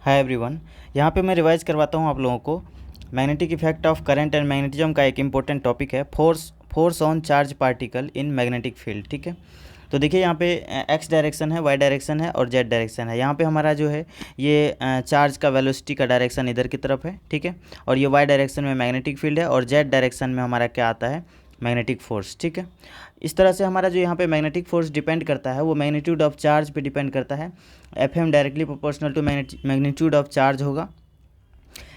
Hi everyone. यहाँ पे मैं रिवाइज करवाता हूँ आप लोगों को। Magnetic effect of current and magnetism का एक इम्पोर्टेंट टॉपिक है, force on charge particle in magnetic field. ठीक है, तो देखिए यहाँ पे एक्स डायरेक्शन है, वाई डायरेक्शन है और जेड डायरेक्शन है। यहाँ पे हमारा जो है ये चार्ज का वेलोसिटी का डायरेक्शन इधर की तरफ है, ठीक है, और ये वाई डायरेक्शन में मैग्नेटिक फील्ड है और जेड डायरेक्शन में हमारा क्या आता है, मैग्नेटिक फोर्स। ठीक है, इस तरह से हमारा जो यहाँ पे मैग्नेटिक फोर्स डिपेंड करता है वो मैग्नीट्यूड ऑफ चार्ज पे डिपेंड करता है। F M directly proportional to magnitude of charge होगा,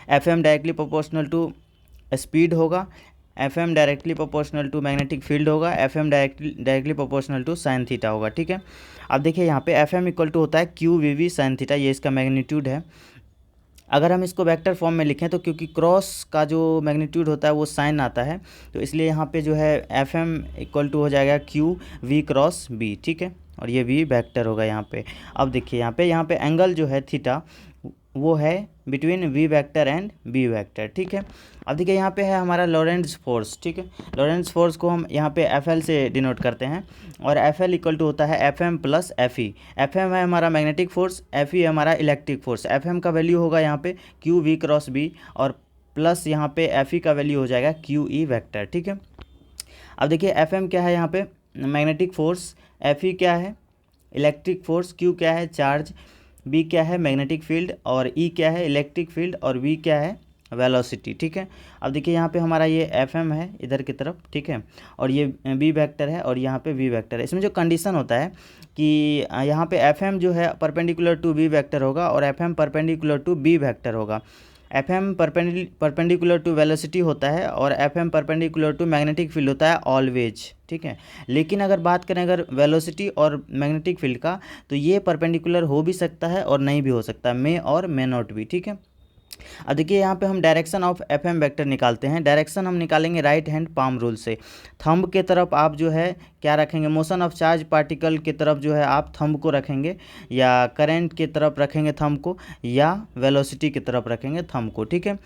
F M directly proportional to speed होगा, F M directly proportional to magnetic field होगा, F M directly proportional to sine theta होगा। ठीक है, अब देखिए यहाँ पे एफ एम इक्वल टू होता है q v v sine theta, ये इसका मैग्नीट्यूड है। अगर हम इसको वेक्टर फॉर्म में लिखें तो क्योंकि क्रॉस का जो मैग्नीट्यूड होता है वो साइन आता है, तो इसलिए यहाँ पे जो है एफ एम इक्वल टू हो जाएगा क्यू वी क्रॉस बी। ठीक है, और ये भी वेक्टर होगा यहाँ पे। अब देखिए यहाँ पे एंगल जो है थीटा वो है between v vector and b vector. ठीक है, अब देखिए यहाँ पे है हमारा लॉरेंट्ज़ फोर्स। ठीक है, लॉरेंट्ज़ फोर्स को हम यहाँ पे एफ एल से डिनोट करते हैं और एफ एल इक्वल टू होता है F M plus F E. F M है हमारा मैग्नेटिक फोर्स, एफ ई है हमारा इलेक्ट्रिक फोर्स। एफ एम का वैल्यू होगा यहाँ पे क्यू वी क्रॉस बी और प्लस यहाँ पे एफ ई का वैल्यू हो जाएगा क्यू ई वेक्टर। ठीक है, अब देखिए एफ एम क्या है यहाँ पे मैग्नेटिक फोर्स, एफ ई क्या है इलेक्ट्रिक फोर्स, क्यू क्या है चार्ज, बी क्या है मैग्नेटिक फील्ड और ई क्या है इलेक्ट्रिक फील्ड और वी क्या है वेलोसिटी। ठीक है, अब देखिए यहाँ पे हमारा ये एफ एम है इधर की तरफ, ठीक है, और ये बी वेक्टर है और यहाँ पे वी वेक्टर है। इसमें जो कंडीशन होता है कि यहाँ पे एफ एम जो है परपेंडिकुलर टू वी वेक्टर होगा और F M perpendicular to B vector होगा। F M perpendicular to velocity होता है और F M perpendicular to magnetic field होता है ऑलवेज। ठीक है, लेकिन अगर बात करें अगर वेलोसिटी और मैग्नेटिक फील्ड का, तो ये परपेंडिकुलर हो भी सकता है और नहीं भी हो सकता, मे और मे नॉट भी। ठीक है, अब देखिए यहाँ पे हम direction of F M vector निकालते हैं। डायरेक्शन हम निकालेंगे राइट हैंड पाम रूल से। थंब के तरफ आप जो है क्या रखेंगे, मोशन ऑफ चार्ज पार्टिकल की तरफ जो है आप थंब को रखेंगे, या करंट की तरफ रखेंगे थंब को, या वेलोसिटी की तरफ रखेंगे थंब को। ठीक है,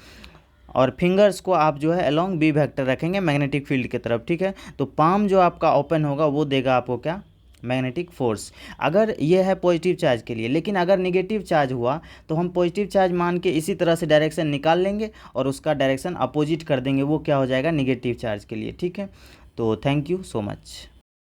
और फिंगर्स को आप जो है अलोंग बी वेक्टर रखेंगे मैग्नेटिक फील्ड की तरफ। ठीक है, तो पाम जो आपका ओपन होगा वो देगा आपको क्या, मैग्नेटिक फोर्स। अगर ये है पॉजिटिव चार्ज के लिए, लेकिन अगर नेगेटिव चार्ज हुआ तो हम पॉजिटिव चार्ज मान के इसी तरह से डायरेक्शन निकाल लेंगे और उसका डायरेक्शन अपोजिट कर देंगे, वो क्या हो जाएगा नेगेटिव चार्ज के लिए। ठीक है, तो थैंक यू सो मच।